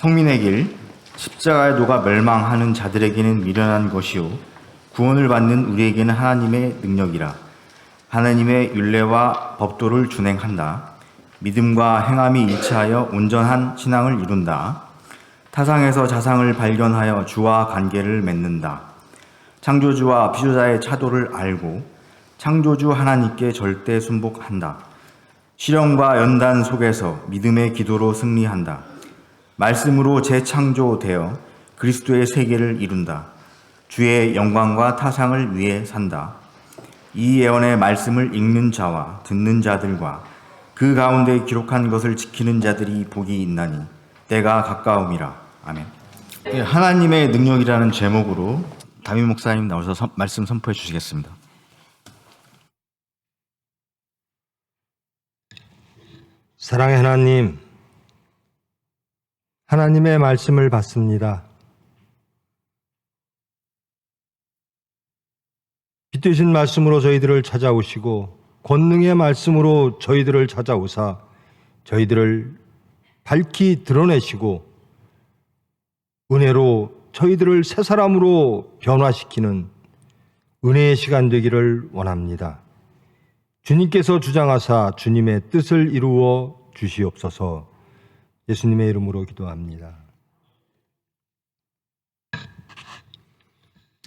성민의 길, 십자가의 도가 멸망하는 자들에게는 미련한 것이요 구원을 받는 우리에게는 하나님의 능력이라. 하나님의 율례와 법도를 준행한다. 믿음과 행함이 일치하여 온전한 신앙을 이룬다. 타상에서 자상을 발견하여 주와 관계를 맺는다. 창조주와 피조자의 차도를 알고 창조주 하나님께 절대 순복한다. 시련과 연단 속에서 믿음의 기도로 승리한다. 말씀으로 재창조되어 그리스도의 세계를 이룬다. 주의 영광과 타상을 위해 산다. 이 예언의 말씀을 읽는 자와 듣는 자들과 그 가운데 기록한 것을 지키는 자들이 복이 있나니 때가 가까움이라. 아멘. 하나님의 능력이라는 제목으로 담임 목사님 나오셔서 말씀 선포해 주시겠습니다. 사랑의 하나님, 하나님의 말씀을 받습니다. 빛되신 말씀으로 저희들을 찾아오시고 권능의 말씀으로 저희들을 찾아오사 저희들을 밝히 드러내시고 은혜로 저희들을 새 사람으로 변화시키는 은혜의 시간 되기를 원합니다. 주님께서 주장하사 주님의 뜻을 이루어 주시옵소서. 예수님의 이름으로 기도합니다.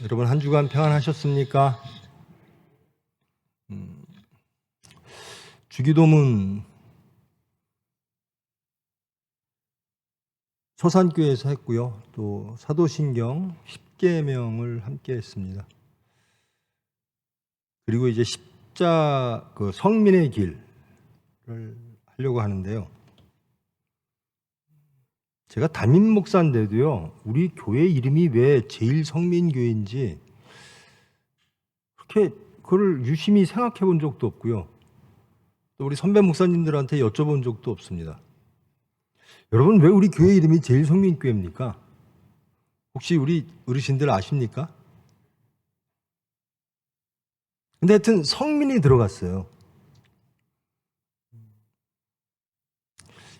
여러분 한 주간 평안하셨습니까? 주기도문 서산교회에서 했고요. 또 사도신경 10계명을 함께 했습니다. 그리고 이제 성민의 길을 하려고 하는데요. 제가 담임 목사인데도요, 우리 교회 이름이 왜 제일 성민교회인지 그렇게 그걸 유심히 생각해 본 적도 없고요. 또 우리 선배 목사님들한테 여쭤본 적도 없습니다. 여러분, 왜 우리 교회 이름이 제일 성민교회입니까? 혹시 우리 어르신들 아십니까? 근데 하여튼 성민이 들어갔어요.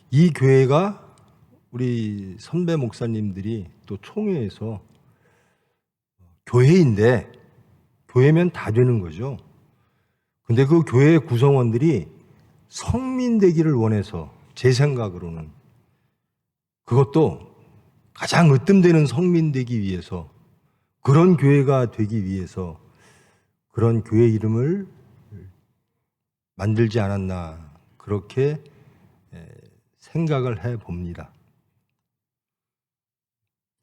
이 교회가 우리 선배 목사님들이 또 총회에서 교회인데 교회면 다 되는 거죠. 근데 그 교회 구성원들이 성민 되기를 원해서 제 생각으로는 그것도 가장 으뜸되는 성민 되기 위해서 그런 교회가 되기 위해서 그런 교회 이름을 만들지 않았나 그렇게 생각을 해봅니다.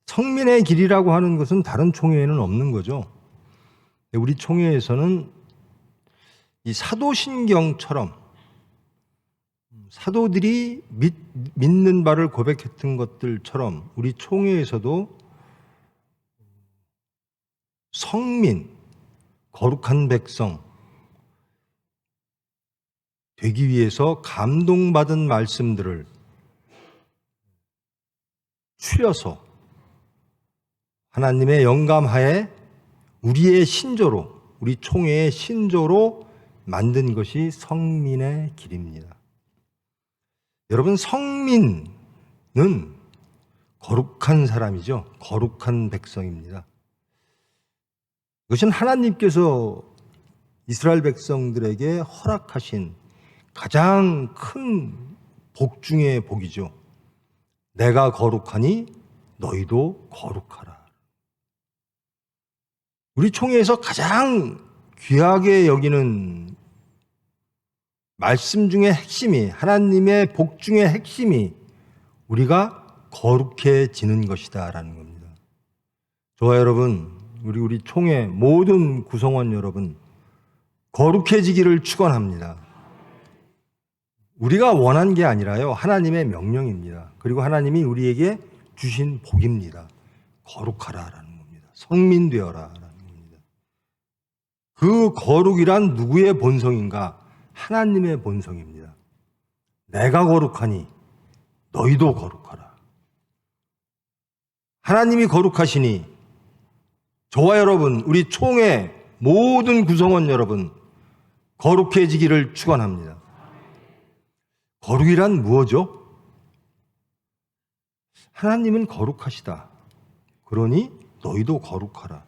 성민의 길이라고 하는 것은 다른 총회에는 없는 거죠. 우리 총회에서는 이 사도신경처럼 사도들이 믿는 바를 고백했던 것들처럼 우리 총회에서도 성민, 거룩한 백성 되기 위해서 감동받은 말씀들을 추려서 하나님의 영감하에 우리의 신조로, 우리 총회의 신조로 만든 것이 성민의 길입니다. 여러분, 성민은 거룩한 사람이죠. 거룩한 백성입니다. 이것은 하나님께서 이스라엘 백성들에게 허락하신 가장 큰 복 중의 복이죠. 내가 거룩하니 너희도 거룩하라. 우리 총회에서 가장 귀하게 여기는 말씀 중의 핵심이, 하나님의 복 중의 핵심이 우리가 거룩해지는 것이다라는 겁니다. 저와 여러분, 우리 총회 모든 구성원 여러분, 거룩해지기를 축원합니다. 우리가 원한 게 아니라요, 하나님의 명령입니다. 그리고 하나님이 우리에게 주신 복입니다. 거룩하라라는 겁니다. 성민되어라라는 겁니다. 그 거룩이란 누구의 본성인가? 하나님의 본성입니다. 내가 거룩하니 너희도 거룩하라. 하나님이 거룩하시니 저와 여러분, 우리 총회 모든 구성원 여러분 거룩해지기를 축원합니다. 거룩이란 무엇이죠? 하나님은 거룩하시다. 그러니 너희도 거룩하라.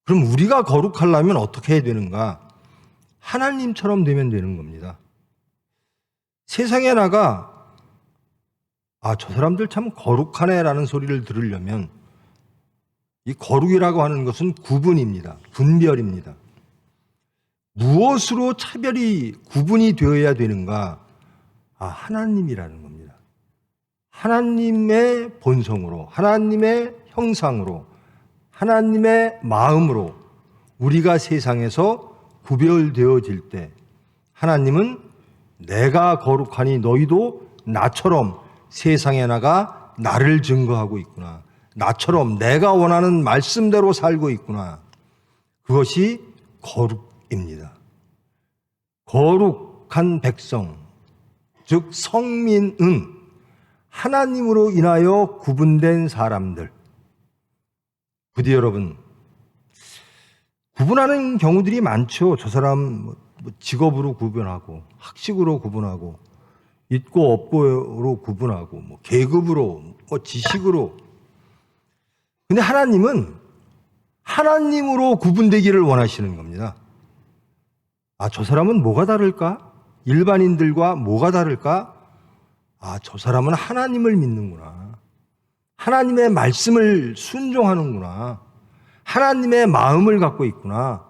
그럼 우리가 거룩하려면 어떻게 해야 되는가? 하나님처럼 되면 되는 겁니다. 세상에 나가 저 사람들 참 거룩하네라는 소리를 들으려면 이 거룩이라고 하는 것은 구분입니다. 분별입니다. 무엇으로 차별이 구분이 되어야 되는가? 하나님이라는 겁니다. 하나님의 본성으로, 하나님의 형상으로, 하나님의 마음으로 우리가 세상에서 구별되어질 때 하나님은 내가 거룩하니 너희도 나처럼 세상에 나가 나를 증거하고 있구나. 나처럼 내가 원하는 말씀대로 살고 있구나. 그것이 거룩입니다. 거룩한 백성, 즉 성민은 하나님으로 인하여 구분된 사람들. 부디 여러분, 구분하는 경우들이 많죠. 저 사람 직업으로 구분하고, 학식으로 구분하고, 있고 없고로 구분하고, 계급으로, 지식으로. 근데 하나님은 하나님으로 구분되기를 원하시는 겁니다. 저 사람은 뭐가 다를까? 일반인들과 뭐가 다를까? 저 사람은 하나님을 믿는구나. 하나님의 말씀을 순종하는구나. 하나님의 마음을 갖고 있구나.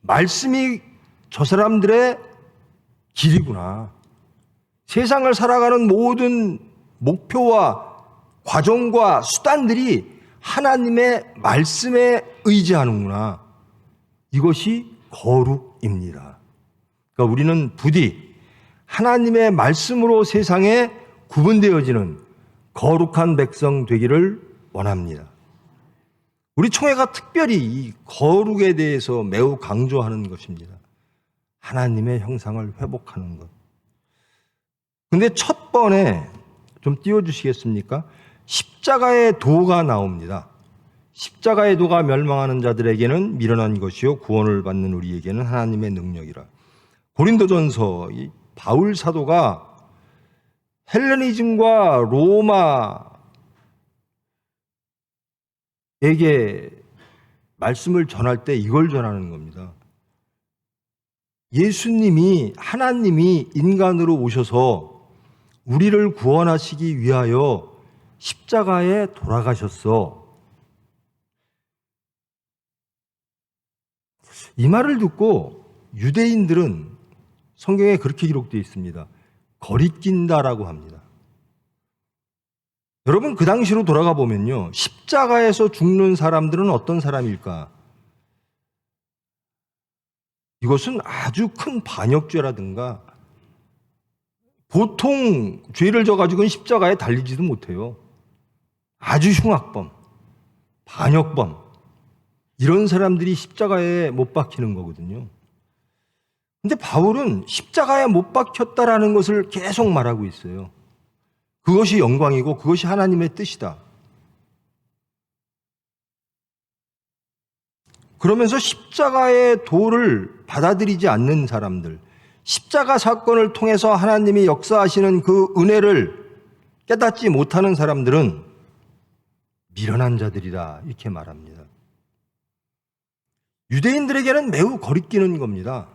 말씀이 저 사람들의 길이구나. 세상을 살아가는 모든 목표와 과정과 수단들이 하나님의 말씀에 의지하는구나. 이것이 거룩입니다. 그러니까 우리는 부디 하나님의 말씀으로 세상에 구분되어지는 거룩한 백성 되기를 원합니다. 우리 총회가 특별히 이 거룩에 대해서 매우 강조하는 것입니다. 하나님의 형상을 회복하는 것. 근데 첫 번에 좀 띄워주시겠습니까? 십자가의 도가 나옵니다. 십자가의 도가 멸망하는 자들에게는 미련한 것이요 구원을 받는 우리에게는 하나님의 능력이라. 고린도전서 이 바울 사도가 헬레니즘과 로마에게 말씀을 전할 때 이걸 전하는 겁니다. 예수님이 하나님이 인간으로 오셔서 우리를 구원하시기 위하여 십자가에 돌아가셨어. 이 말을 듣고 유대인들은 성경에 그렇게 기록되어 있습니다. 거리낀다라고 합니다. 여러분, 그 당시로 돌아가 보면요, 십자가에서 죽는 사람들은 어떤 사람일까? 이것은 아주 큰 반역죄라든가 보통 죄를 져가지고는 십자가에 달리지도 못해요. 아주 흉악범, 반역범, 이런 사람들이 십자가에 못 박히는 거거든요. 근데 바울은 십자가에 못 박혔다라는 것을 계속 말하고 있어요. 그것이 영광이고 그것이 하나님의 뜻이다. 그러면서 십자가의 도를 받아들이지 않는 사람들, 십자가 사건을 통해서 하나님이 역사하시는 그 은혜를 깨닫지 못하는 사람들은 미련한 자들이다, 이렇게 말합니다. 유대인들에게는 매우 거리끼는 겁니다.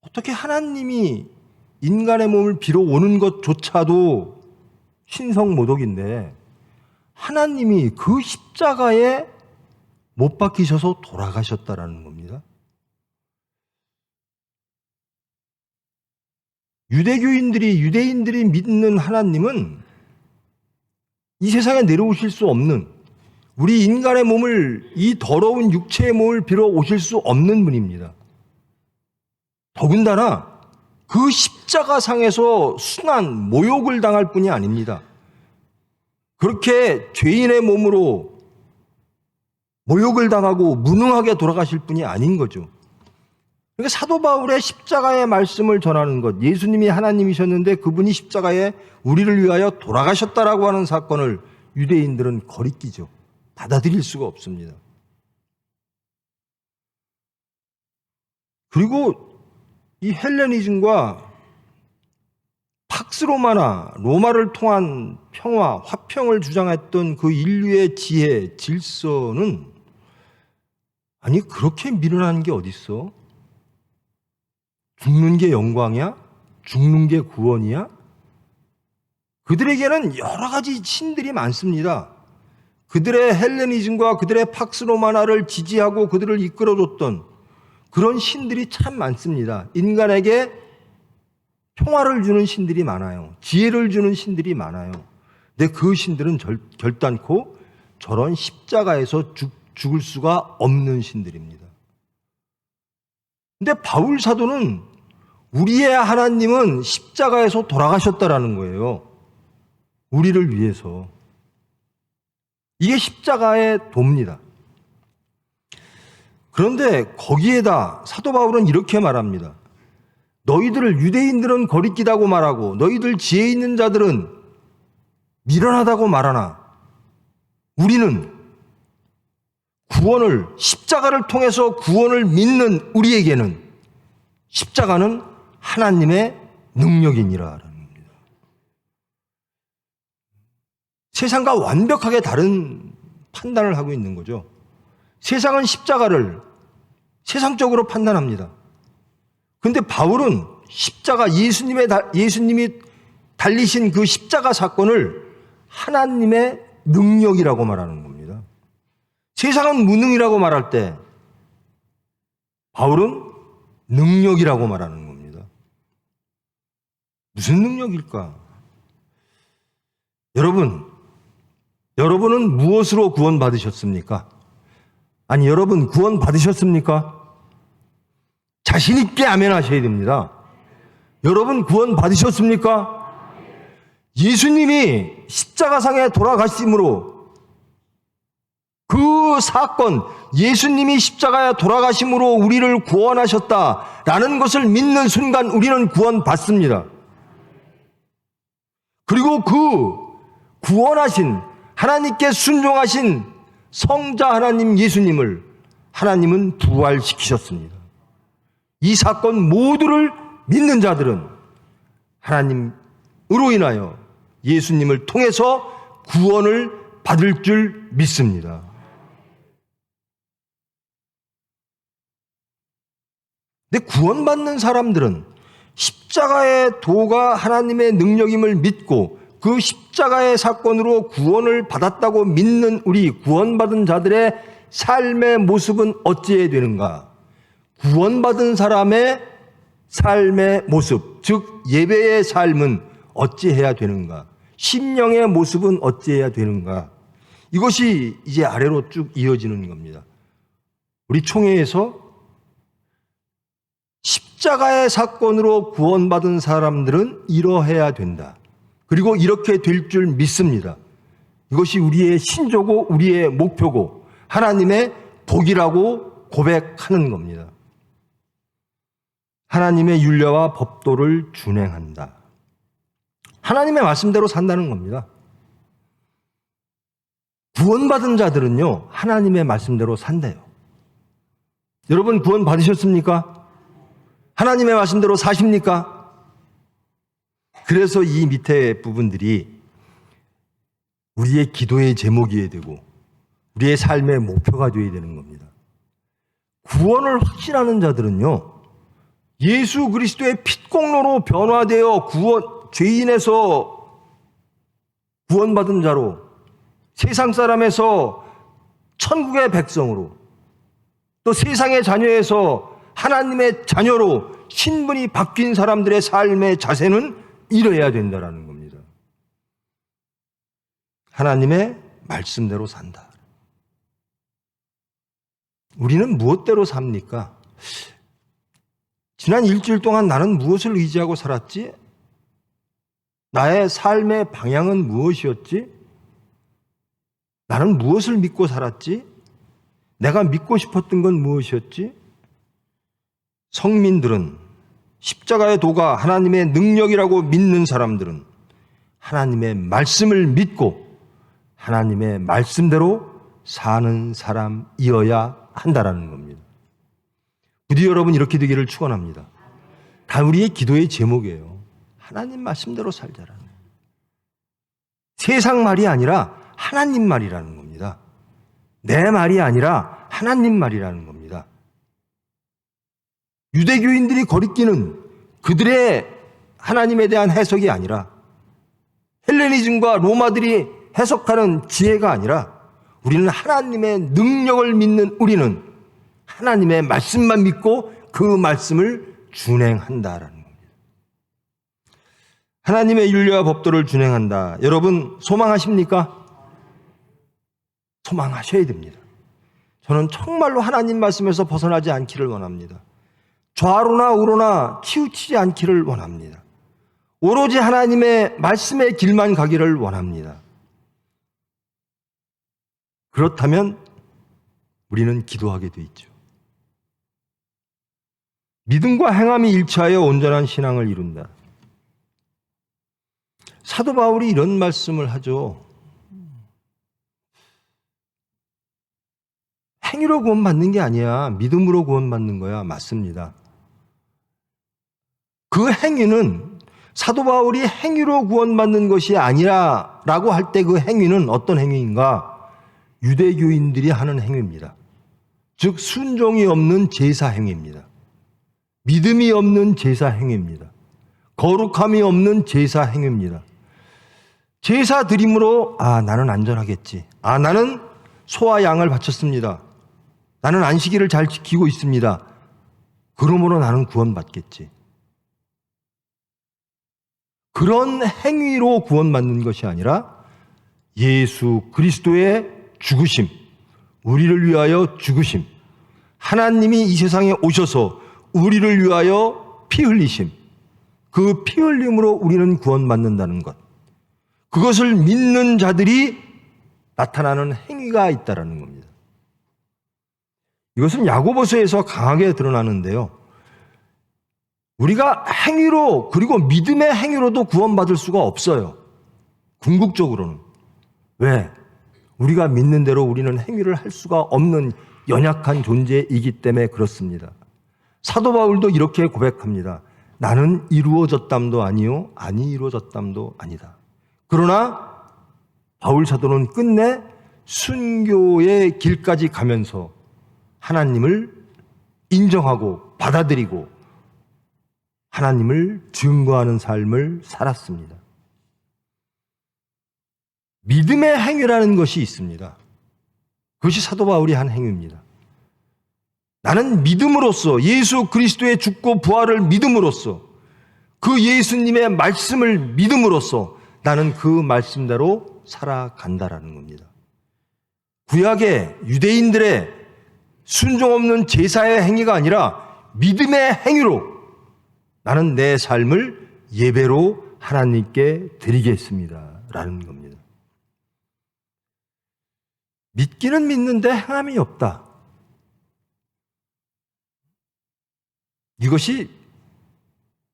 어떻게 하나님이 인간의 몸을 빌어 오는 것조차도 신성모독인데 하나님이 그 십자가에 못 박히셔서 돌아가셨다라는 겁니다. 유대인들이 믿는 하나님은 이 세상에 내려오실 수 없는, 우리 인간의 몸을, 이 더러운 육체의 몸을 빌어 오실 수 없는 분입니다. 더군다나 그 십자가상에서 순한 모욕을 당할 뿐이 아닙니다. 그렇게 죄인의 몸으로 모욕을 당하고 무능하게 돌아가실 분이 아닌 거죠. 그러니까 사도 바울의 십자가의 말씀을 전하는 것, 예수님이 하나님이셨는데 그분이 십자가에 우리를 위하여 돌아가셨다라고 하는 사건을 유대인들은 거리끼죠. 받아들일 수가 없습니다. 그리고 이 헬레니즘과 팍스 로마나 로마를 통한 평화, 화평을 주장했던 그 인류의 지혜, 질서는 아니 그렇게 미련한 게 어딨어? 죽는 게 영광이야? 죽는 게 구원이야? 그들에게는 여러 가지 신들이 많습니다. 그들의 헬레니즘과 그들의 팍스 로마나를 지지하고 그들을 이끌어줬던 그런 신들이 참 많습니다. 인간에게 평화를 주는 신들이 많아요. 지혜를 주는 신들이 많아요. 근데 그 신들은 결단코 저런 십자가에서 죽을 수가 없는 신들입니다. 근데 바울 사도는 우리의 하나님은 십자가에서 돌아가셨다라는 거예요. 우리를 위해서. 이게 십자가의 도입니다. 그런데 거기에다 사도 바울은 이렇게 말합니다. 너희들을 유대인들은 거리끼다고 말하고 너희들 지혜 있는 자들은 미련하다고 말하나 우리는 구원을 십자가를 통해서 구원을 믿는 우리에게는 십자가는 하나님의 능력이니라. 세상과 완벽하게 다른 판단을 하고 있는 거죠. 세상은 십자가를 세상적으로 판단합니다. 그런데 바울은 십자가 예수님이 달리신 그 십자가 사건을 하나님의 능력이라고 말하는 겁니다. 세상은 무능이라고 말할 때 바울은 능력이라고 말하는 겁니다. 무슨 능력일까? 여러분은 무엇으로 구원받으셨습니까? 아니, 여러분 구원 받으셨습니까? 자신 있게 아멘 하셔야 됩니다. 여러분 구원 받으셨습니까? 예수님이 십자가상에 돌아가심으로 그 사건, 예수님이 십자가에 돌아가심으로 우리를 구원하셨다라는 것을 믿는 순간 우리는 구원받습니다. 그리고 그 구원하신 하나님께 순종하신 성자 하나님 예수님을 하나님은 부활시키셨습니다. 이 사건 모두를 믿는 자들은 하나님으로 인하여 예수님을 통해서 구원을 받을 줄 믿습니다. 근데 구원받는 사람들은 십자가의 도가 하나님의 능력임을 믿고 그 십자가의 사건으로 구원을 받았다고 믿는 우리 구원받은 자들의 삶의 모습은 어찌해야 되는가? 구원받은 사람의 삶의 모습, 즉 예배의 삶은 어찌해야 되는가? 심령의 모습은 어찌해야 되는가? 이것이 이제 아래로 쭉 이어지는 겁니다. 우리 총회에서 십자가의 사건으로 구원받은 사람들은 이러해야 된다. 그리고 이렇게 될 줄 믿습니다. 이것이 우리의 신조고 우리의 목표고 하나님의 복이라고 고백하는 겁니다. 하나님의 율례와 법도를 준행한다. 하나님의 말씀대로 산다는 겁니다. 구원받은 자들은요, 하나님의 말씀대로 산대요. 여러분 구원 받으셨습니까? 하나님의 말씀대로 사십니까? 그래서 이 밑에 부분들이 우리의 기도의 제목이어야 되고 우리의 삶의 목표가 되어야 되는 겁니다. 구원을 확신하는 자들은요, 예수 그리스도의 핏공로로 변화되어 죄인에서 구원받은 자로 세상 사람에서 천국의 백성으로 또 세상의 자녀에서 하나님의 자녀로 신분이 바뀐 사람들의 삶의 자세는 이래야 된다는 겁니다. 하나님의 말씀대로 산다. 우리는 무엇대로 삽니까? 지난 일주일 동안 나는 무엇을 의지하고 살았지? 나의 삶의 방향은 무엇이었지? 나는 무엇을 믿고 살았지? 내가 믿고 싶었던 건 무엇이었지? 성민들은 십자가의 도가 하나님의 능력이라고 믿는 사람들은 하나님의 말씀을 믿고 하나님의 말씀대로 사는 사람이어야 한다라는 겁니다. 부디 여러분 이렇게 되기를 축원합니다. 다 우리의 기도의 제목이에요. 하나님 말씀대로 살자라는 거예요. 세상 말이 아니라 하나님 말이라는 겁니다. 내 말이 아니라 하나님 말이라는 겁니다. 유대교인들이 거리끼는 그들의 하나님에 대한 해석이 아니라 헬레니즘과 로마들이 해석하는 지혜가 아니라 우리는 하나님의 능력을 믿는 우리는 하나님의 말씀만 믿고 그 말씀을 준행한다라는 겁니다. 하나님의 윤리와 법도를 준행한다. 여러분 소망하십니까? 소망하셔야 됩니다. 저는 정말로 하나님 말씀에서 벗어나지 않기를 원합니다. 좌로나 우로나 치우치지 않기를 원합니다. 오로지 하나님의 말씀의 길만 가기를 원합니다. 그렇다면 우리는 기도하게 돼 있죠. 믿음과 행함이 일치하여 온전한 신앙을 이룬다. 사도 바울이 이런 말씀을 하죠. 행위로 구원받는 게 아니야. 믿음으로 구원받는 거야. 맞습니다. 그 행위는 사도 바울이 행위로 구원받는 것이 아니라 라고 할 때 그 행위는 어떤 행위인가? 유대교인들이 하는 행위입니다. 즉 순종이 없는 제사 행위입니다. 믿음이 없는 제사 행위입니다. 거룩함이 없는 제사 행위입니다. 제사 드림으로 나는 안전하겠지. 나는 소와 양을 바쳤습니다. 나는 안식일을 잘 지키고 있습니다. 그러므로 나는 구원받겠지. 그런 행위로 구원받는 것이 아니라 예수 그리스도의 죽으심, 우리를 위하여 죽으심, 하나님이 이 세상에 오셔서 우리를 위하여 피 흘리심, 그 피 흘림으로 우리는 구원받는다는 것, 그것을 믿는 자들이 나타나는 행위가 있다는 겁니다. 이것은 야고보서에서 강하게 드러나는데요. 우리가 행위로 그리고 믿음의 행위로도 구원받을 수가 없어요. 궁극적으로는. 왜? 우리가 믿는 대로 우리는 행위를 할 수가 없는 연약한 존재이기 때문에 그렇습니다. 사도 바울도 이렇게 고백합니다. 나는 이루어졌담도 아니요 아니 이루어졌담도 아니다. 그러나 바울 사도는 끝내 순교의 길까지 가면서 하나님을 인정하고 받아들이고 하나님을 증거하는 삶을 살았습니다. 믿음의 행위라는 것이 있습니다. 그것이 사도 바울이 한 행위입니다. 나는 믿음으로써 예수 그리스도의 죽고 부활을 믿음으로써 그 예수님의 말씀을 믿음으로써 나는 그 말씀대로 살아간다라는 겁니다. 구약의 유대인들의 순종 없는 제사의 행위가 아니라 믿음의 행위로 나는 내 삶을 예배로 하나님께 드리겠습니다 라는 겁니다. 믿기는 믿는데 행함이 없다. 이것이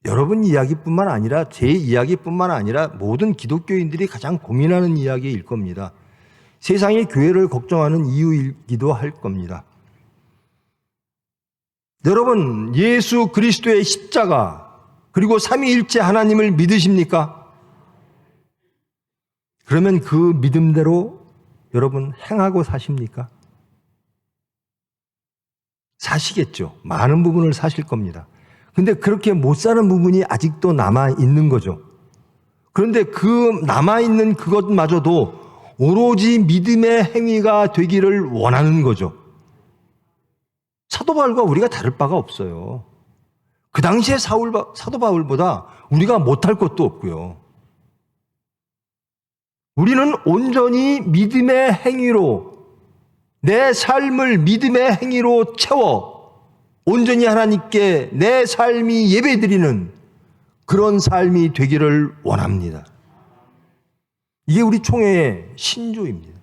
여러분 이야기뿐만 아니라 제 이야기뿐만 아니라 모든 기독교인들이 가장 고민하는 이야기일 겁니다. 세상의 교회를 걱정하는 이유이기도 할 겁니다. 여러분 예수 그리스도의 십자가 그리고 삼위일체 하나님을 믿으십니까? 그러면 그 믿음대로 여러분 행하고 사십니까? 사시겠죠. 많은 부분을 사실 겁니다. 근데 그렇게 못 사는 부분이 아직도 남아있는 거죠. 그런데 그 남아있는 그것마저도 오로지 믿음의 행위가 되기를 원하는 거죠. 사도 바울과 우리가 다를 바가 없어요. 그 당시에 사도 바울보다 우리가 못할 것도 없고요. 우리는 온전히 믿음의 행위로 내 삶을 믿음의 행위로 채워 온전히 하나님께 내 삶이 예배드리는 그런 삶이 되기를 원합니다. 이게 우리 총회의 신조입니다.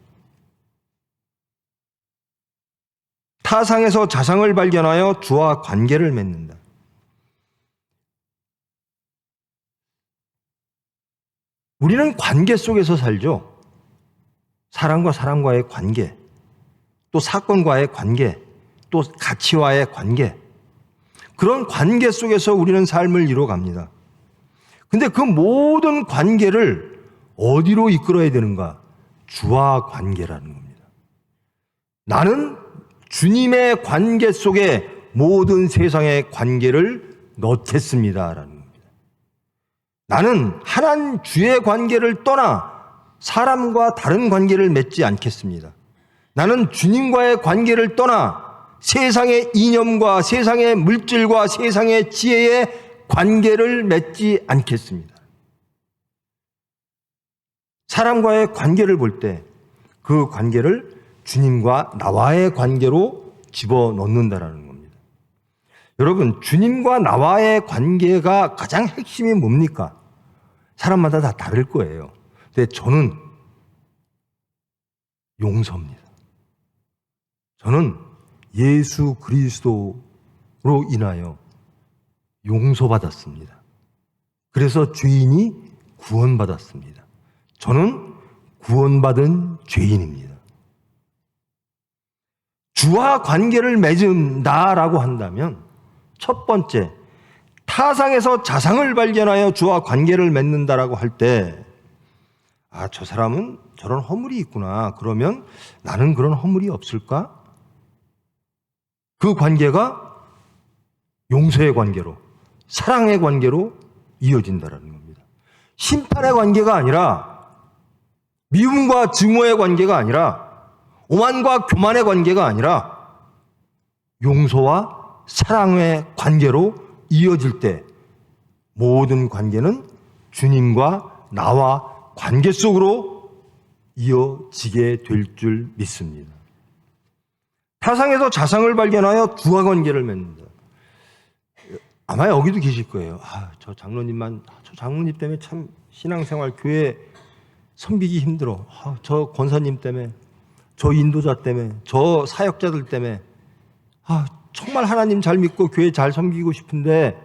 타상에서 자상을 발견하여 주와 관계를 맺는다. 우리는 관계 속에서 살죠. 사람과 사람과의 관계, 또 사건과의 관계, 또 가치와의 관계. 그런 관계 속에서 우리는 삶을 이루어갑니다. 근데 그 모든 관계를 어디로 이끌어야 되는가? 주와 관계라는 겁니다. 나는 주님의 관계 속에 모든 세상의 관계를 넣겠습니다라는 겁니다. 나는 하나님 주의 관계를 떠나 사람과 다른 관계를 맺지 않겠습니다. 나는 주님과의 관계를 떠나 세상의 이념과 세상의 물질과 세상의 지혜의 관계를 맺지 않겠습니다. 사람과의 관계를 볼 때 그 관계를 주님과 나와의 관계로 집어넣는다라는 겁니다. 여러분, 주님과 나와의 관계가 가장 핵심이 뭡니까? 사람마다 다 다를 거예요. 근데 저는 용서입니다. 저는 예수 그리스도로 인하여 용서받았습니다. 그래서 죄인이 구원받았습니다. 저는 구원받은 죄인입니다. 주와 관계를 맺은다라고 한다면 첫 번째, 타상에서 자상을 발견하여 주와 관계를 맺는다라고 할 때, 아, 저 사람은 저런 허물이 있구나. 그러면 나는 그런 허물이 없을까? 그 관계가 용서의 관계로, 사랑의 관계로 이어진다라는 겁니다. 심판의 관계가 아니라, 미움과 증오의 관계가 아니라, 오만과 교만의 관계가 아니라 용서와 사랑의 관계로 이어질 때 모든 관계는 주님과 나와 관계 속으로 이어지게 될 줄 믿습니다. 타상에서 자상을 발견하여 주와 관계를 맺는다. 아마 여기도 계실 거예요. 저 장로님 때문에 참 신앙생활, 교회 섬기기 힘들어. 저 권사님 때문에, 저 인도자 때문에, 저 사역자들 때문에, 정말 하나님 잘 믿고 교회 잘 섬기고 싶은데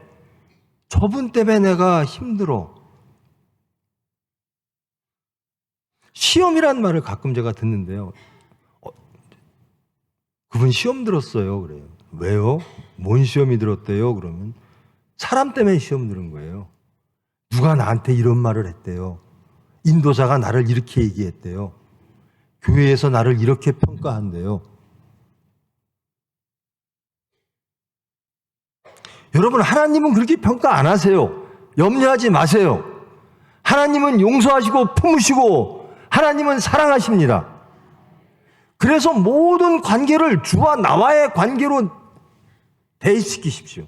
저분 때문에 내가 힘들어. 시험이란 말을 가끔 제가 듣는데요. 그분 시험 들었어요. 그래요. 왜요? 뭔 시험이 들었대요? 그러면 사람 때문에 시험 들은 거예요. 누가 나한테 이런 말을 했대요. 인도자가 나를 이렇게 얘기했대요. 교회에서 나를 이렇게 평가한대요. 여러분, 하나님은 그렇게 평가 안 하세요. 염려하지 마세요. 하나님은 용서하시고 품으시고 하나님은 사랑하십니다. 그래서 모든 관계를 주와 나와의 관계로 대입시키십시오.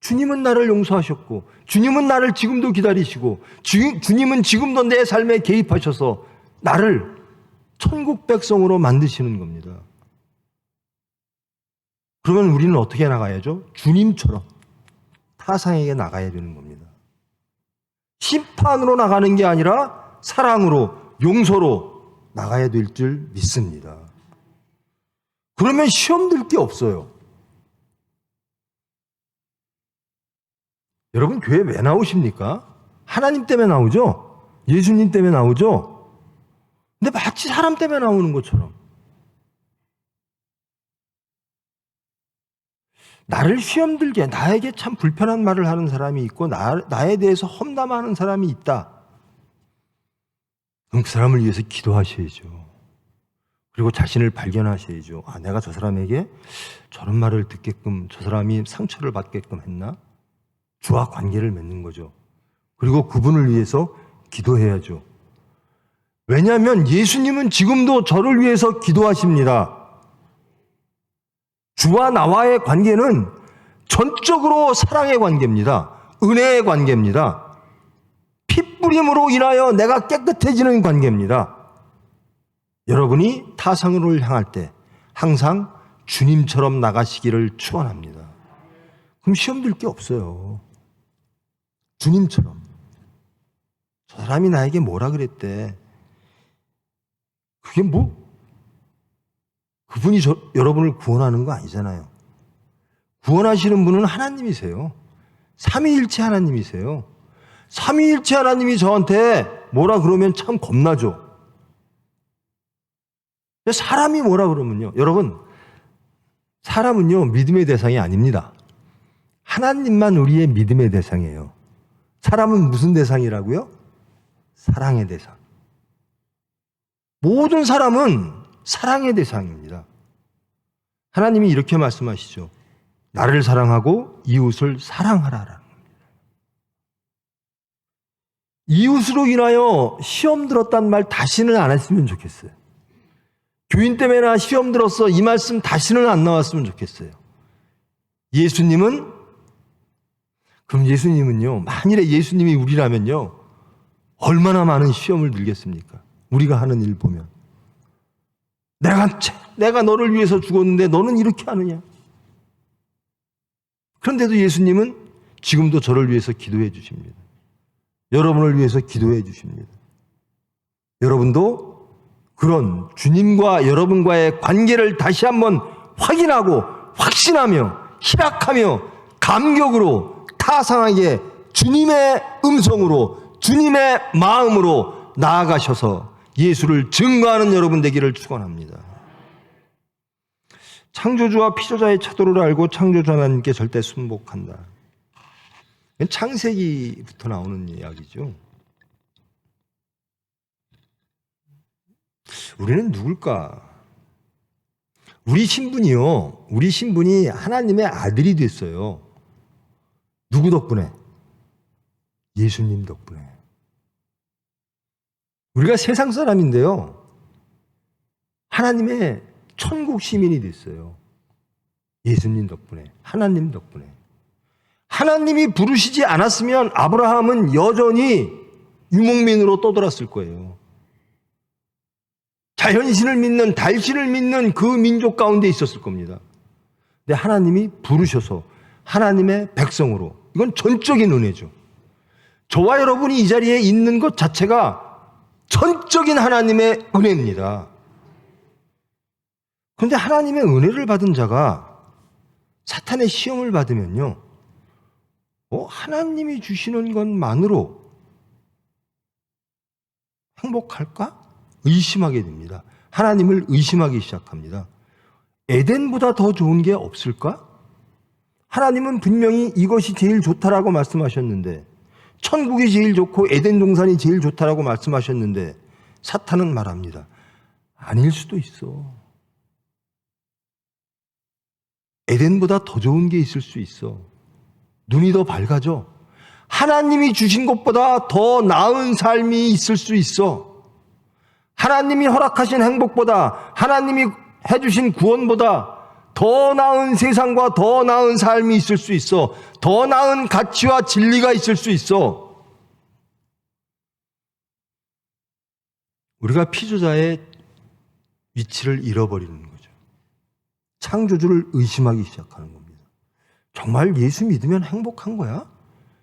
주님은 나를 용서하셨고 주님은 나를 지금도 기다리시고 주님은 지금도 내 삶에 개입하셔서 나를 천국 백성으로 만드시는 겁니다. 그러면 우리는 어떻게 나가야죠? 주님처럼 타상에게 나가야 되는 겁니다. 심판으로 나가는 게 아니라 사랑으로, 용서로 나가야 될 줄 믿습니다. 그러면 시험 들 게 없어요. 여러분, 교회 왜 나오십니까? 하나님 때문에 나오죠? 예수님 때문에 나오죠? 근데 마치 사람 때문에 나오는 것처럼. 나를 시험 들게, 나에게 참 불편한 말을 하는 사람이 있고 나에 대해서 험담하는 사람이 있다. 그럼 그 사람을 위해서 기도하셔야죠. 그리고 자신을 발견하셔야죠. 내가 저 사람에게 저런 말을 듣게끔, 저 사람이 상처를 받게끔 했나? 주와 관계를 맺는 거죠. 그리고 그분을 위해서 기도해야죠. 왜냐하면 예수님은 지금도 저를 위해서 기도하십니다. 주와 나와의 관계는 전적으로 사랑의 관계입니다. 은혜의 관계입니다. 핏부림으로 인하여 내가 깨끗해지는 관계입니다. 여러분이 타상을 향할 때 항상 주님처럼 나가시기를 축원합니다. 그럼 시험 들 게 없어요. 주님처럼. 저 사람이 나에게 뭐라 그랬대. 그게 그분이 여러분을 구원하는 거 아니잖아요. 구원하시는 분은 하나님이세요. 삼위일체 하나님이세요. 삼위일체 하나님이 저한테 뭐라 그러면 참 겁나죠. 근데 사람이 뭐라 그러면요. 여러분, 사람은요, 믿음의 대상이 아닙니다. 하나님만 우리의 믿음의 대상이에요. 사람은 무슨 대상이라고요? 사랑의 대상. 모든 사람은 사랑의 대상입니다. 하나님이 이렇게 말씀하시죠. 나를 사랑하고 이웃을 사랑하라라는 겁니다. 이웃으로 인하여 시험 들었단 말 다시는 안 했으면 좋겠어요. 교인 때문에 나 시험 들었어. 이 말씀 다시는 안 나왔으면 좋겠어요. 그럼 예수님은요, 만일에 예수님이 우리라면요, 얼마나 많은 시험을 들겠습니까? 우리가 하는 일 보면. 내가 너를 위해서 죽었는데 너는 이렇게 하느냐? 그런데도 예수님은 지금도 저를 위해서 기도해 주십니다. 여러분을 위해서 기도해 주십니다. 여러분도 그런 주님과 여러분과의 관계를 다시 한번 확인하고 확신하며 희락하며 감격으로 타상하게 주님의 음성으로 주님의 마음으로 나아가셔서 예수를 증거하는 여러분 되기를 축원합니다. 창조주와 피조자의 차도를 알고 창조주 하나님께 절대 순복한다. 창세기부터 나오는 이야기죠. 우리는 누굴까? 우리 신분이 하나님의 아들이 됐어요. 누구 덕분에? 예수님 덕분에. 우리가 세상 사람인데요, 하나님의 천국 시민이 됐어요. 예수님 덕분에, 하나님 덕분에. 하나님이 부르시지 않았으면 아브라함은 여전히 유목민으로 떠돌았을 거예요. 자연신을 믿는, 달신을 믿는 그 민족 가운데 있었을 겁니다. 근데 하나님이 부르셔서 하나님의 백성으로, 이건 전적인 은혜죠. 저와 여러분이 이 자리에 있는 것 자체가 전적인 하나님의 은혜입니다. 그런데 하나님의 은혜를 받은 자가 사탄의 시험을 받으면요, 하나님이 주시는 것만으로 행복할까? 의심하게 됩니다. 하나님을 의심하기 시작합니다. 에덴보다 더 좋은 게 없을까? 하나님은 분명히 이것이 제일 좋다라고 말씀하셨는데, 천국이 제일 좋고 에덴 동산이 제일 좋다라고 말씀하셨는데, 사탄은 말합니다. 아닐 수도 있어. 에덴보다 더 좋은 게 있을 수 있어. 눈이 더 밝아져. 하나님이 주신 것보다 더 나은 삶이 있을 수 있어. 하나님이 허락하신 행복보다, 하나님이 해주신 구원보다 더 나은 세상과 더 나은 삶이 있을 수 있어. 더 나은 가치와 진리가 있을 수 있어. 우리가 피조자의 위치를 잃어버리는 거죠. 창조주를 의심하기 시작하는 겁니다. 정말 예수 믿으면 행복한 거야?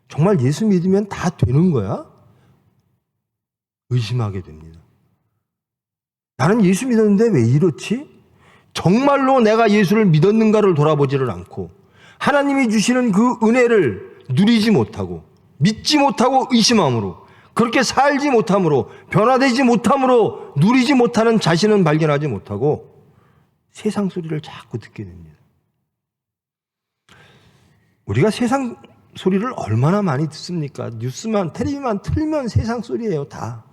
정말 예수 믿으면 다 되는 거야? 의심하게 됩니다. 나는 예수 믿었는데 왜 이렇지? 정말로 내가 예수를 믿었는가를 돌아보지를 않고, 하나님이 주시는 그 은혜를 누리지 못하고, 믿지 못하고 의심함으로, 그렇게 살지 못함으로, 변화되지 못함으로 누리지 못하는 자신은 발견하지 못하고 세상 소리를 자꾸 듣게 됩니다. 우리가 세상 소리를 얼마나 많이 듣습니까? 뉴스만, 텔레비만 틀면 세상 소리예요, 다.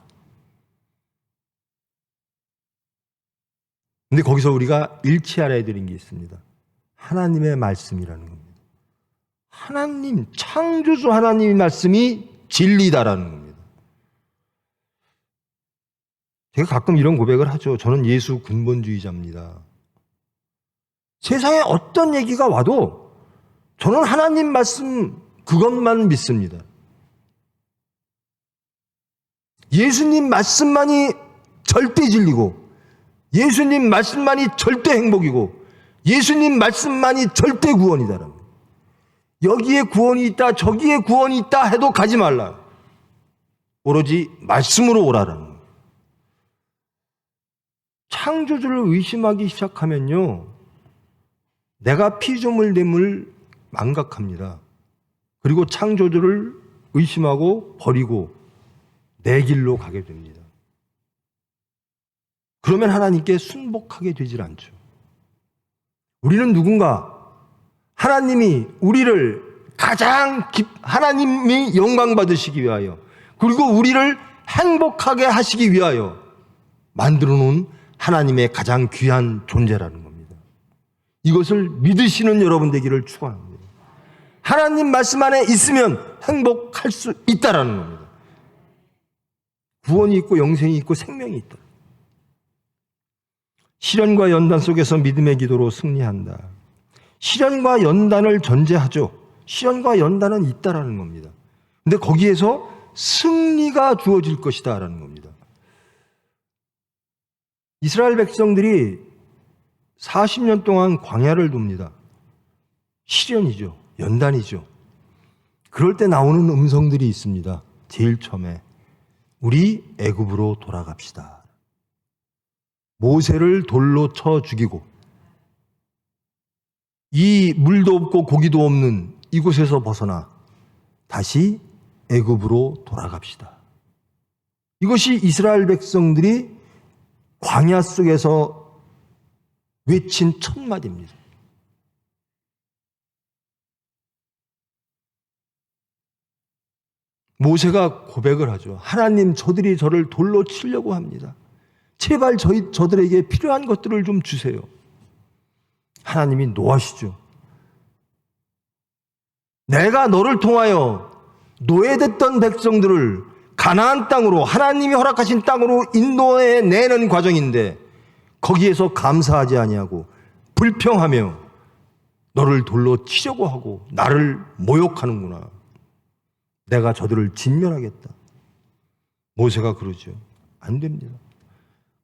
근데 거기서 우리가 잃지 않아야 되는 게 있습니다. 하나님의 말씀이라는 겁니다. 하나님, 창조주 하나님의 말씀이 진리다라는 겁니다. 제가 가끔 이런 고백을 하죠. 저는 예수 근본주의자입니다. 세상에 어떤 얘기가 와도 저는 하나님 말씀 그것만 믿습니다. 예수님 말씀만이 절대 진리고, 예수님 말씀만이 절대 행복이고, 예수님 말씀만이 절대 구원이다라는 거예요. 여기에 구원이 있다, 저기에 구원이 있다 해도 가지 말라. 오로지 말씀으로 오라라는 거예요. 창조주를 의심하기 시작하면요, 내가 피조물됨을 망각합니다. 그리고 창조주를 의심하고 버리고 내 길로 가게 됩니다. 그러면 하나님께 순복하게 되질 않죠. 우리는 누군가, 하나님이 우리를 가장 하나님이 영광 받으시기 위하여, 그리고 우리를 행복하게 하시기 위하여 만들어 놓은 하나님의 가장 귀한 존재라는 겁니다. 이것을 믿으시는 여러분 되기를 축원합니다. 하나님 말씀 안에 있으면 행복할 수 있다라는 겁니다. 구원이 있고 영생이 있고 생명이 있다. 시련과 연단 속에서 믿음의 기도로 승리한다. 시련과 연단을 전제하죠. 시련과 연단은 있다라는 겁니다. 근데 거기에서 승리가 주어질 것이다라는 겁니다. 이스라엘 백성들이 40년 동안 광야를 돕니다. 시련이죠. 연단이죠. 그럴 때 나오는 음성들이 있습니다. 제일 처음에 우리 애굽으로 돌아갑시다. 모세를 돌로 쳐 죽이고 이 물도 없고 고기도 없는 이곳에서 벗어나 다시 애굽으로 돌아갑시다. 이것이 이스라엘 백성들이 광야 속에서 외친 첫 마디입니다. 모세가 고백을 하죠. 하나님, 저들이 저를 돌로 치려고 합니다. 제발 저들에게 필요한 것들을 좀 주세요. 하나님이 노하시죠. 내가 너를 통하여 노예됐던 백성들을 가나안 땅으로, 하나님이 허락하신 땅으로 인도해 내는 과정인데 거기에서 감사하지 아니하고 불평하며 너를 돌로 치려고 하고 나를 모욕하는구나. 내가 저들을 진멸하겠다. 모세가 그러죠. 안 됩니다.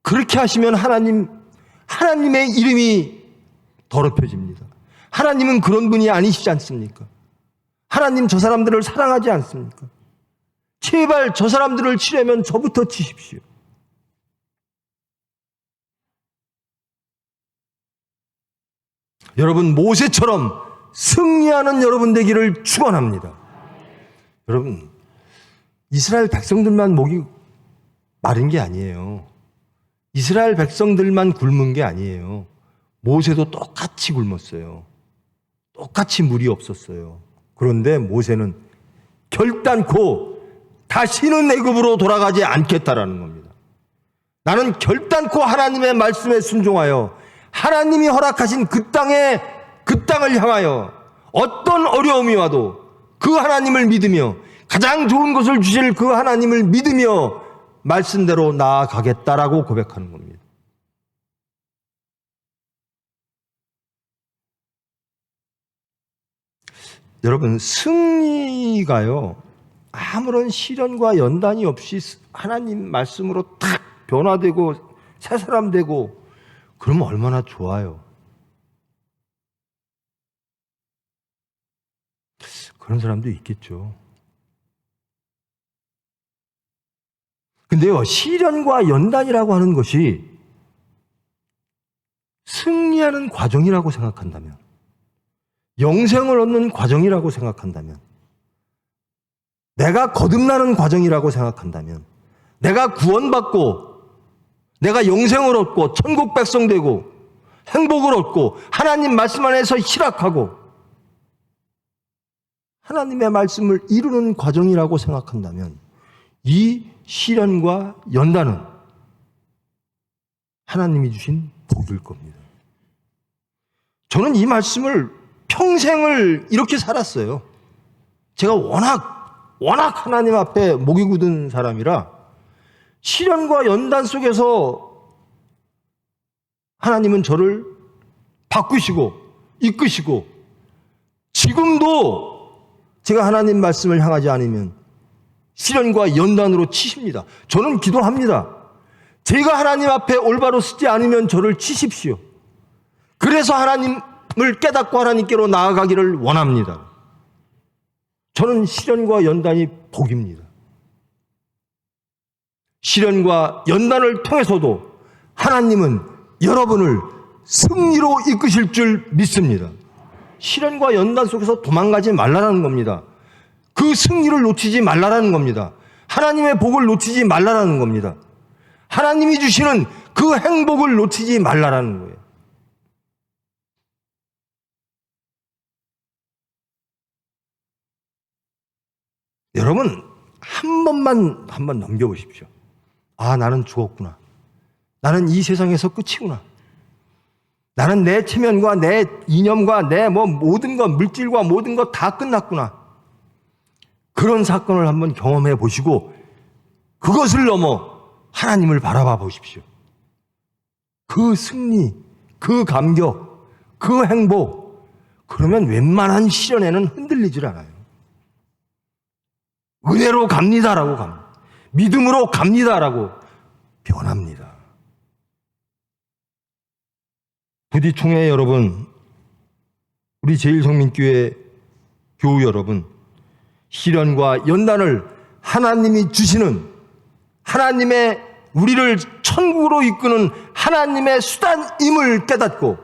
그렇게 하시면 하나님의 이름이 더럽혀집니다. 하나님은 그런 분이 아니시지 않습니까? 하나님 저 사람들을 사랑하지 않습니까? 제발 저 사람들을 치려면 저부터 치십시오. 여러분, 모세처럼 승리하는 여러분 되기를 축원합니다. 여러분, 이스라엘 백성들만 목이 마른 게 아니에요. 이스라엘 백성들만 굶은 게 아니에요. 모세도 똑같이 굶었어요. 똑같이 물이 없었어요. 그런데 모세는 결단코 다시는 애굽으로 돌아가지 않겠다라는 겁니다. 나는 결단코 하나님의 말씀에 순종하여 하나님이 허락하신 그 땅을 향하여 어떤 어려움이 와도 그 하나님을 믿으며 가장 좋은 것을 주실 그 하나님을 믿으며 말씀대로 나아가겠다라고 고백하는 겁니다. 여러분, 승리가요, 아무런 시련과 연단이 없이 하나님 말씀으로 탁 변화되고 새 사람 되고 그러면 얼마나 좋아요. 그런 사람도 있겠죠. 근데요, 시련과 연단이라고 하는 것이 승리하는 과정이라고 생각한다면, 영생을 얻는 과정이라고 생각한다면, 내가 거듭나는 과정이라고 생각한다면, 내가 구원받고 내가 영생을 얻고 천국 백성 되고 행복을 얻고 하나님 말씀 안에서 실학하고 하나님의 말씀을 이루는 과정이라고 생각한다면 이 시련과 연단은 하나님이 주신 복일 겁니다. 저는 이 말씀을 평생을 이렇게 살았어요. 제가 워낙 하나님 앞에 목이 굳은 사람이라 시련과 연단 속에서 하나님은 저를 바꾸시고 이끄시고 지금도 제가 하나님 말씀을 향하지 않으면 시련과 연단으로 치십니다. 저는 기도합니다. 제가 하나님 앞에 올바로 서지 않으면 저를 치십시오. 그래서 하나님을 깨닫고 하나님께로 나아가기를 원합니다. 저는 시련과 연단이 복입니다. 시련과 연단을 통해서도 하나님은 여러분을 승리로 이끄실 줄 믿습니다. 시련과 연단 속에서 도망가지 말라라는 겁니다. 그 승리를 놓치지 말라라는 겁니다. 하나님의 복을 놓치지 말라라는 겁니다. 하나님이 주시는 그 행복을 놓치지 말라라는 거예요. 여러분 한번 넘겨보십시오. 아, 나는 죽었구나. 나는 이 세상에서 끝이구나. 나는 내 체면과 내 이념과 내 모든 것, 물질과 모든 것 다 끝났구나. 그런 사건을 한번 경험해 보시고 그것을 넘어 하나님을 바라봐 보십시오. 그 승리, 그 감격, 그 행복, 그러면 웬만한 시련에는 흔들리질 않아요. 은혜로 갑니다라고 갑니다. 믿음으로 갑니다라고 변합니다. 부디 총회 여러분, 우리 제일성민교회 교우 여러분, 시련과 연단을 하나님이 주시는 하나님의 우리를 천국으로 이끄는 하나님의 수단임을 깨닫고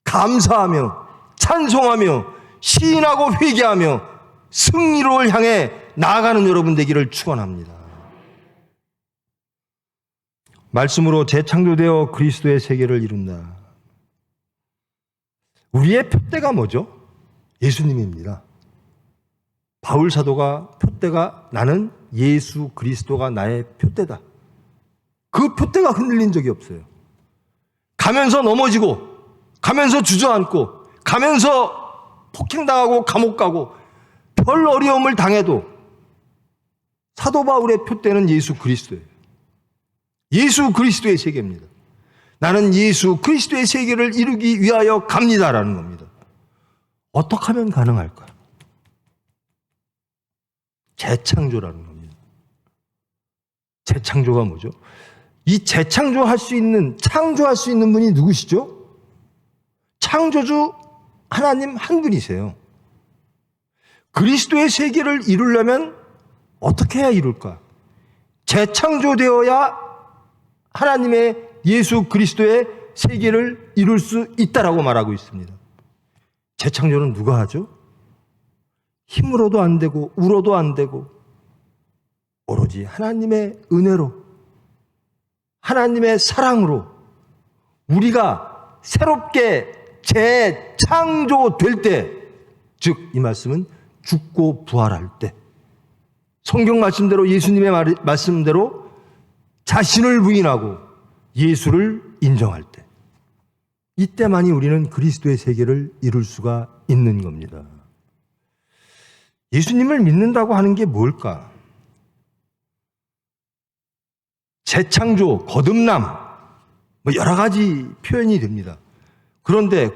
감사하며 찬송하며 시인하고 회개하며 승리를 향해 나아가는 여러분 되기를 축원합니다. 말씀으로 재창조되어 그리스도의 세계를 이룬다. 우리의 표대가 뭐죠? 예수님입니다. 바울 사도가 표대가 나는 예수 그리스도가 나의 표대다. 그 표대가 흔들린 적이 없어요. 가면서 넘어지고 가면서 주저앉고 가면서 폭행당하고 감옥 가고 별 어려움을 당해도 사도 바울의 표대는 예수 그리스도예요. 예수 그리스도의 세계입니다. 나는 예수 그리스도의 세계를 이루기 위하여 갑니다라는 겁니다. 어떻게 하면 가능할까요? 재창조라는 겁니다. 재창조가 뭐죠? 이 재창조할 수 있는, 창조할 수 있는 분이 누구시죠? 창조주 하나님 한 분이세요. 그리스도의 세계를 이루려면 어떻게 해야 이룰까? 재창조되어야 하나님의 예수 그리스도의 세계를 이룰 수 있다라고 말하고 있습니다. 재창조는 누가 하죠? 힘으로도 안 되고 우로도 안 되고 오로지 하나님의 은혜로, 하나님의 사랑으로 우리가 새롭게 재창조될 때, 즉 이 말씀은 죽고 부활할 때, 성경 말씀대로 예수님의 말씀대로 자신을 부인하고 예수를 인정할 때, 이때만이 우리는 그리스도의 세계를 이룰 수가 있는 겁니다. 예수님을 믿는다고 하는 게 뭘까? 재창조, 거듭남, 여러 가지 표현이 됩니다. 그런데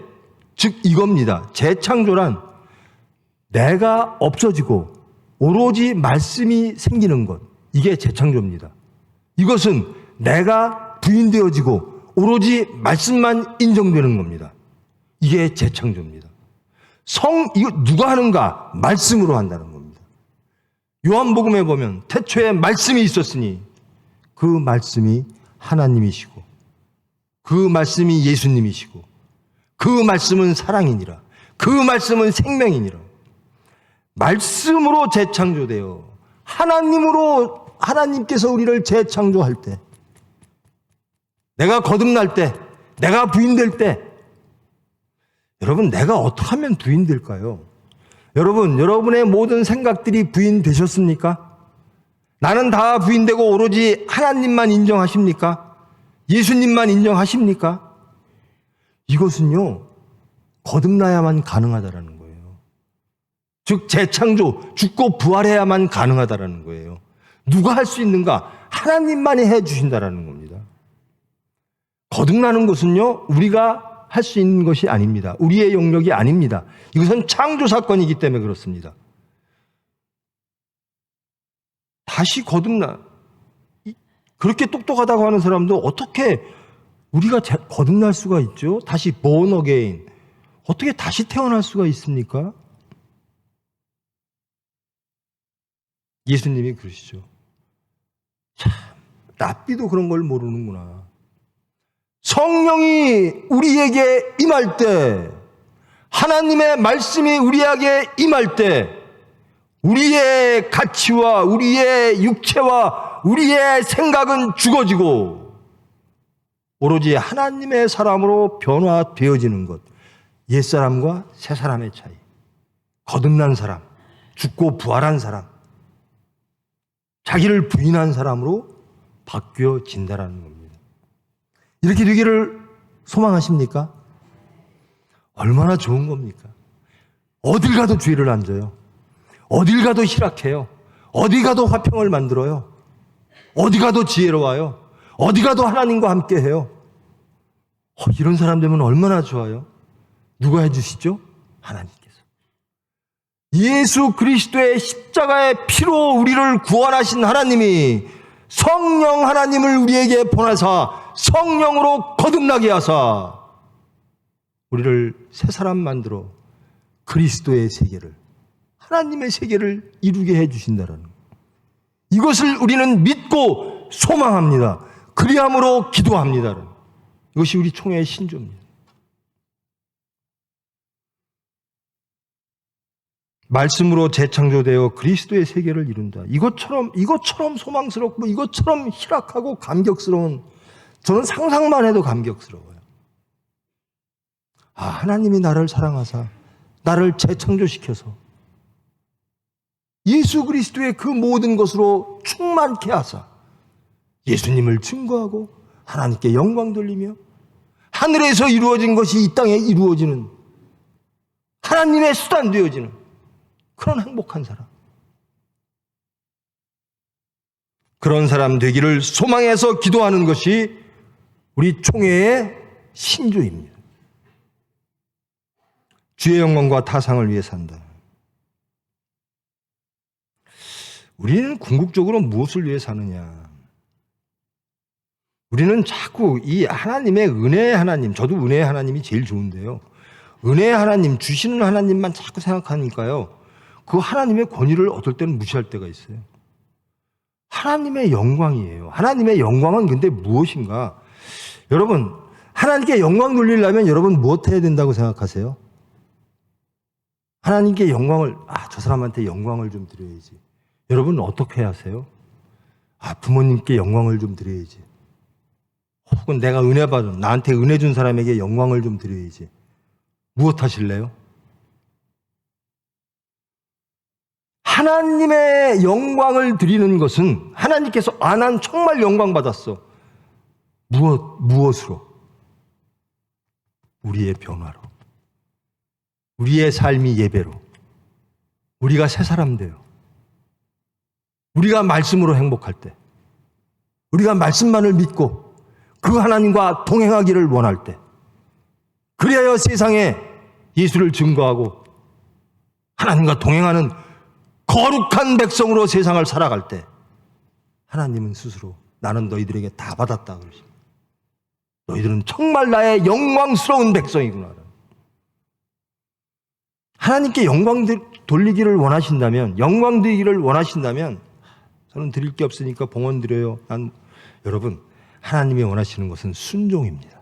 즉 이겁니다. 재창조란 내가 없어지고 오로지 말씀이 생기는 것, 이게 재창조입니다. 이것은 내가 부인되어지고 오로지 말씀만 인정되는 겁니다. 이게 재창조입니다. 이거 누가 하는가? 말씀으로 한다는 겁니다. 요한복음에 보면 태초에 말씀이 있었으니 그 말씀이 하나님이시고 그 말씀이 예수님이시고 그 말씀은 사랑이니라. 그 말씀은 생명이니라. 말씀으로 재창조되어 하나님께서 우리를 재창조할 때, 내가 거듭날 때, 내가 부인될 때, 여러분 내가 어떻게 하면 부인될까요? 여러분, 여러분의 모든 생각들이 부인되셨습니까? 나는 다 부인되고 오로지 하나님만 인정하십니까? 예수님만 인정하십니까? 이것은요, 거듭나야만 가능하다라는 거예요. 즉 재창조, 죽고 부활해야만 가능하다라는 거예요. 누가 할 수 있는가? 하나님만이 해주신다라는 겁니다. 거듭나는 것은요, 우리가 할 수 있는 것이 아닙니다. 우리의 영역이 아닙니다. 이것은 창조 사건이기 때문에 그렇습니다. 다시 그렇게 똑똑하다고 하는 사람도 어떻게 우리가 거듭날 수가 있죠? 다시 born again. 어떻게 다시 태어날 수가 있습니까? 예수님이 그러시죠. 참, 랍비도 그런 걸 모르는구나. 성령이 우리에게 임할 때, 하나님의 말씀이 우리에게 임할 때, 우리의 가치와 우리의 육체와 우리의 생각은 죽어지고 오로지 하나님의 사람으로 변화되어지는 것. 옛사람과 새사람의 차이. 거듭난 사람, 죽고 부활한 사람, 자기를 부인한 사람으로 바뀌어진다라는 겁니다. 이렇게 되기를 소망하십니까? 얼마나 좋은 겁니까? 어딜 가도 죄를 안 져요. 어딜 가도 희락해요. 어디 가도 화평을 만들어요. 어디 가도 지혜로워요. 어디 가도 하나님과 함께해요. 이런 사람 되면 얼마나 좋아요. 누가 해주시죠? 하나님께서. 예수 그리스도의 십자가의 피로 우리를 구원하신 하나님이 성령 하나님을 우리에게 보내사 성령으로 거듭나게 하사 우리를 새 사람 만들어 그리스도의 세계를, 하나님의 세계를 이루게 해주신다라는 것. 이것을 우리는 믿고 소망합니다. 그리함으로 기도합니다. 이것이 우리 총회의 신조입니다. 말씀으로 재창조되어 그리스도의 세계를 이룬다. 이것처럼 소망스럽고 이것처럼 희락하고 감격스러운, 저는 상상만 해도 감격스러워요. 하나님이 나를 사랑하사 나를 재창조시켜서 예수 그리스도의 그 모든 것으로 충만케 하사 예수님을 증거하고 하나님께 영광 돌리며 하늘에서 이루어진 것이 이 땅에 이루어지는 하나님의 수단 되어지는 그런 행복한 사람. 그런 사람 되기를 소망해서 기도하는 것이 우리 총회의 신조입니다. 주의 영광과 타상을 위해 산다. 우리는 궁극적으로 무엇을 위해 사느냐? 우리는 자꾸 이 하나님의 은혜의 하나님, 저도 은혜의 하나님이 제일 좋은데요. 은혜의 하나님, 주시는 하나님만 자꾸 생각하니까요. 그 하나님의 권위를 어떨 때는 무시할 때가 있어요. 하나님의 영광이에요. 하나님의 영광은 근데 무엇인가? 여러분, 하나님께 영광 돌리려면 여러분 무엇 해야 된다고 생각하세요? 하나님께 영광을, 저 사람한테 영광을 좀 드려야지. 여러분 어떻게 하세요? 부모님께 영광을 좀 드려야지. 혹은 내가 은혜 받은, 나한테 은혜 준 사람에게 영광을 좀 드려야지. 무엇 하실래요? 하나님의 영광을 드리는 것은 하나님께서 난 정말 영광 받았어. 무엇으로? 우리의 변화로. 우리의 삶이 예배로. 우리가 새 사람 돼요. 우리가 말씀으로 행복할 때. 우리가 말씀만을 믿고 그 하나님과 동행하기를 원할 때. 그래야 세상에 예수를 증거하고 하나님과 동행하는 거룩한 백성으로 세상을 살아갈 때 하나님은 스스로 나는 너희들에게 다 받았다 그러십니다. 너희들은 정말 나의 영광스러운 백성이구나. 하나님께 영광 돌리기를 원하신다면, 영광 드리기를 원하신다면, 저는 드릴 게 없으니까 봉헌 드려요. 여러분, 하나님이 원하시는 것은 순종입니다.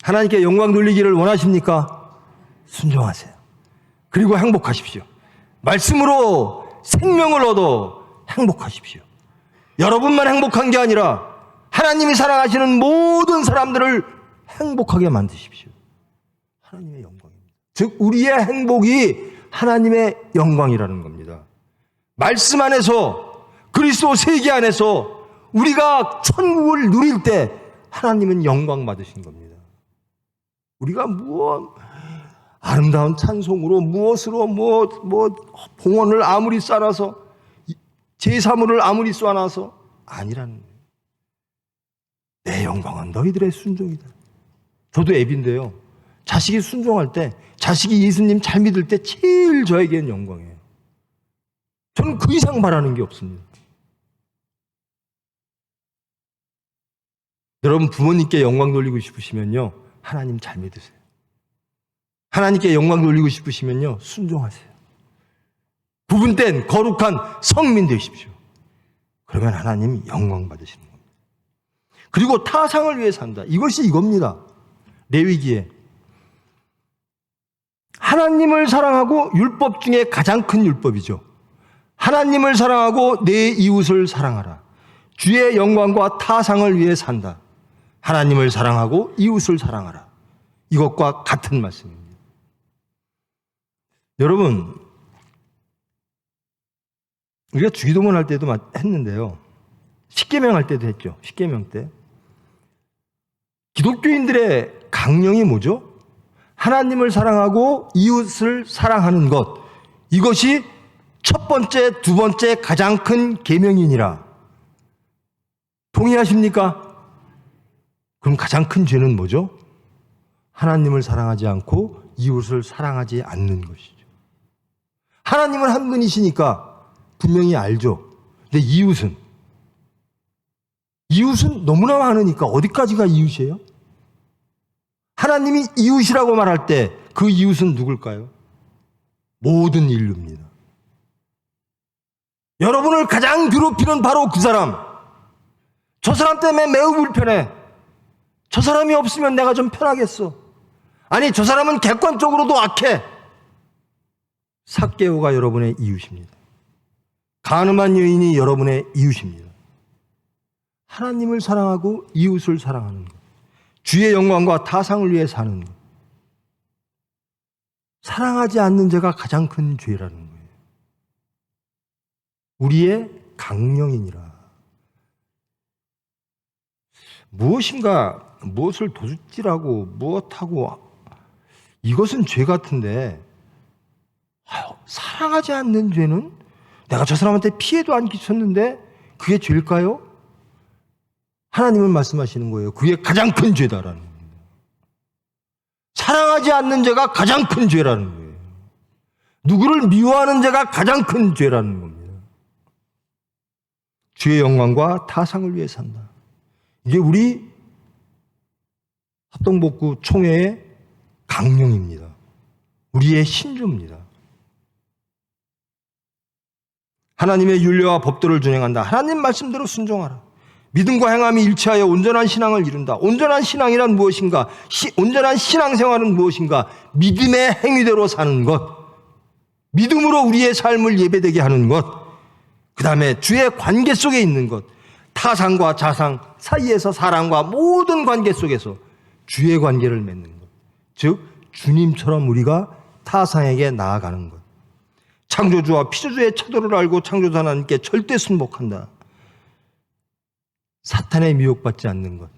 하나님께 영광 돌리기를 원하십니까? 순종하세요. 그리고 행복하십시오. 말씀으로 생명을 얻어 행복하십시오. 여러분만 행복한 게 아니라 하나님이 사랑하시는 모든 사람들을 행복하게 만드십시오. 하나님의 영광입니다. 즉 우리의 행복이 하나님의 영광이라는 겁니다. 말씀 안에서, 그리스도 세계 안에서 우리가 천국을 누릴 때 하나님은 영광 받으신 겁니다. 우리가 아름다운 찬송으로 무엇으로 봉헌을 아무리 쌓아서 제사물을 아무리 쏴놔서 아니라는 거예요. 내 영광은 너희들의 순종이다. 저도 애비인데요. 자식이 순종할 때, 자식이 예수님 잘 믿을 때 제일 저에게는 영광이에요. 저는 그 이상 바라는 게 없습니다. 여러분 부모님께 영광 돌리고 싶으시면요, 하나님 잘 믿으세요. 하나님께 영광 돌리고 싶으시면요, 순종하세요. 구분된 거룩한 성민 되십시오. 그러면 하나님 영광 받으시는 겁니다. 그리고 타상을 위해 산다. 이것이 이겁니다. 레위기에 하나님을 사랑하고 율법 중에 가장 큰 율법이죠. 하나님을 사랑하고 내 이웃을 사랑하라. 주의 영광과 타상을 위해 산다. 하나님을 사랑하고 이웃을 사랑하라. 이것과 같은 말씀입니다. 여러분, 우리가 주기도문 할 때도 했는데요. 십계명 할 때도 했죠. 십계명 때. 기독교인들의 강령이 뭐죠? 하나님을 사랑하고 이웃을 사랑하는 것. 이것이 첫 번째, 두 번째 가장 큰 계명이니라. 동의하십니까? 그럼 가장 큰 죄는 뭐죠? 하나님을 사랑하지 않고 이웃을 사랑하지 않는 것이죠. 하나님은 한 분이시니까 분명히 알죠. 근데 이웃은 너무나 많으니까 어디까지가 이웃이에요? 하나님이 이웃이라고 말할 때 그 이웃은 누굴까요? 모든 인류입니다. 여러분을 가장 괴롭히는 바로 그 사람. 저 사람 때문에 매우 불편해. 저 사람이 없으면 내가 좀 편하겠어. 아니, 저 사람은 객관적으로도 악해. 삭개오가 여러분의 이웃입니다. 가늠한 여인이 여러분의 이웃입니다. 하나님을 사랑하고 이웃을 사랑하는 것. 주의 영광과 타상을 위해 사는 것. 사랑하지 않는 죄가 가장 큰 죄라는 거예요. 우리의 강령이니라. 무엇을 도둑질하고 무엇하고 이것은 죄 같은데 사랑하지 않는 죄는 내가 저 사람한테 피해도 안 끼쳤는데 그게 죄일까요? 하나님은 말씀하시는 거예요. 그게 가장 큰 죄다라는 겁니다. 사랑하지 않는 죄가 가장 큰 죄라는 거예요. 누구를 미워하는 죄가 가장 큰 죄라는 겁니다. 주의 영광과 타상을 위해 산다. 이게 우리 합동복구 총회의 강령입니다. 우리의 신조입니다. 하나님의 윤례와 법도를 준행한다. 하나님 말씀대로 순종하라. 믿음과 행함이 일치하여 온전한 신앙을 이룬다. 온전한 신앙이란 무엇인가? 온전한 신앙생활은 무엇인가? 믿음의 행위대로 사는 것. 믿음으로 우리의 삶을 예배되게 하는 것. 그 다음에 주의 관계 속에 있는 것. 타상과 자상 사이에서 사람과 모든 관계 속에서 주의 관계를 맺는 것. 즉 주님처럼 우리가 타상에게 나아가는 것. 창조주와 피조주의 차도를 알고 창조주 하나님께 절대 순복한다. 사탄의 미혹받지 않는 것.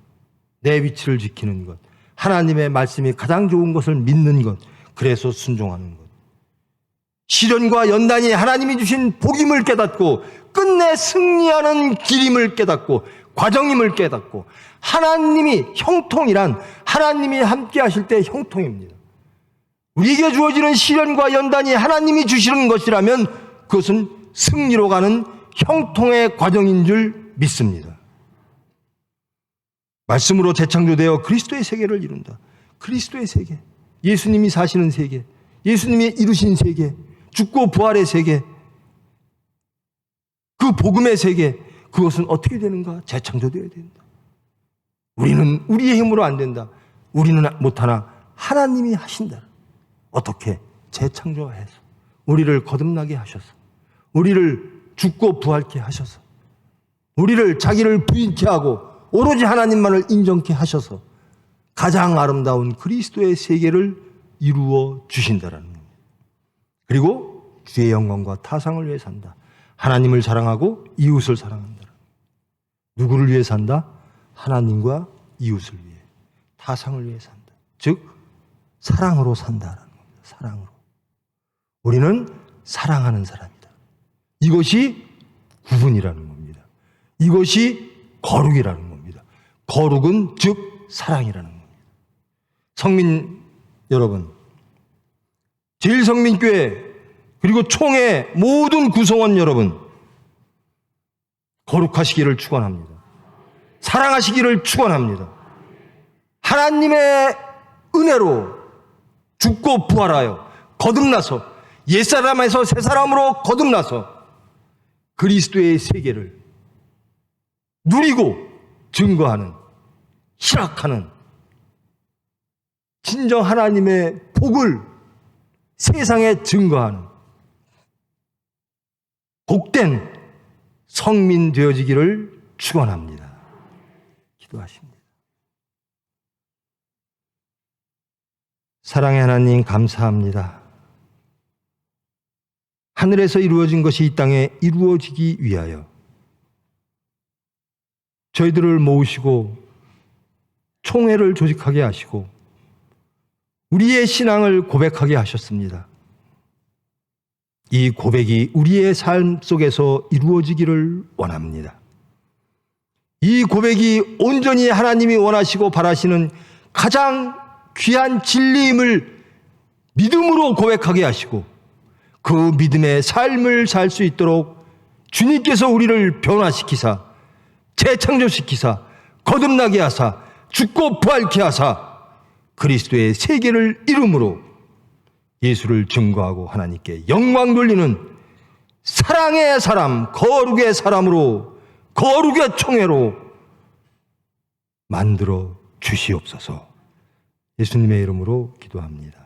내 위치를 지키는 것. 하나님의 말씀이 가장 좋은 것을 믿는 것. 그래서 순종하는 것. 시련과 연단이 하나님이 주신 복임을 깨닫고 끝내 승리하는 길임을 깨닫고 과정임을 깨닫고 하나님이 형통이란 하나님이 함께 하실 때 형통입니다. 우리에게 주어지는 시련과 연단이 하나님이 주시는 것이라면 그것은 승리로 가는 형통의 과정인 줄 믿습니다. 말씀으로 재창조되어 그리스도의 세계를 이룬다. 그리스도의 세계, 예수님이 사시는 세계, 예수님이 이루신 세계, 죽고 부활의 세계, 그 복음의 세계, 그것은 어떻게 되는가? 재창조되어야 된다. 우리는 우리의 힘으로 안 된다. 우리는 못하나 하나님이 하신다. 어떻게? 재창조해서 우리를 거듭나게 하셔서 우리를 죽고 부활케 하셔서 우리를 자기를 부인케 하고 오로지 하나님만을 인정케 하셔서 가장 아름다운 그리스도의 세계를 이루어 주신다라는 겁니다. 그리고 주의 영광과 타상을 위해 산다. 하나님을 사랑하고 이웃을 사랑한다. 누구를 위해 산다? 하나님과 이웃을 위해, 타상을 위해 산다. 즉 사랑으로 산다라는 겁니다. 사랑으로. 우리는 사랑하는 사람이다. 이것이 구분이라는 겁니다. 이것이 거룩이라는 겁니다. 거룩은 즉 사랑이라는 겁니다. 성민 여러분, 제일성민교회 그리고 총회 모든 구성원 여러분, 거룩하시기를 축원합니다. 사랑하시기를 축원합니다. 하나님의 은혜로 죽고 부활하여 거듭나서 옛사람에서 새사람으로 거듭나서 그리스도의 세계를 누리고 증거하는, 희락하는 진정 하나님의 복을 세상에 증거하는 복된 성민 되어지기를 축원합니다. 기도하십니다. 사랑의 하나님 감사합니다. 하늘에서 이루어진 것이 이 땅에 이루어지기 위하여 저희들을 모으시고 총회를 조직하게 하시고 우리의 신앙을 고백하게 하셨습니다. 이 고백이 우리의 삶 속에서 이루어지기를 원합니다. 이 고백이 온전히 하나님이 원하시고 바라시는 가장 귀한 진리임을 믿음으로 고백하게 하시고 그 믿음의 삶을 살 수 있도록 주님께서 우리를 변화시키사 재창조시키사 거듭나게 하사 죽고 부활케 하사 그리스도의 세계를 이름으로 예수를 증거하고 하나님께 영광 돌리는 사랑의 사람, 거룩의 사람으로 거룩의 총회로 만들어 주시옵소서. 예수님의 이름으로 기도합니다.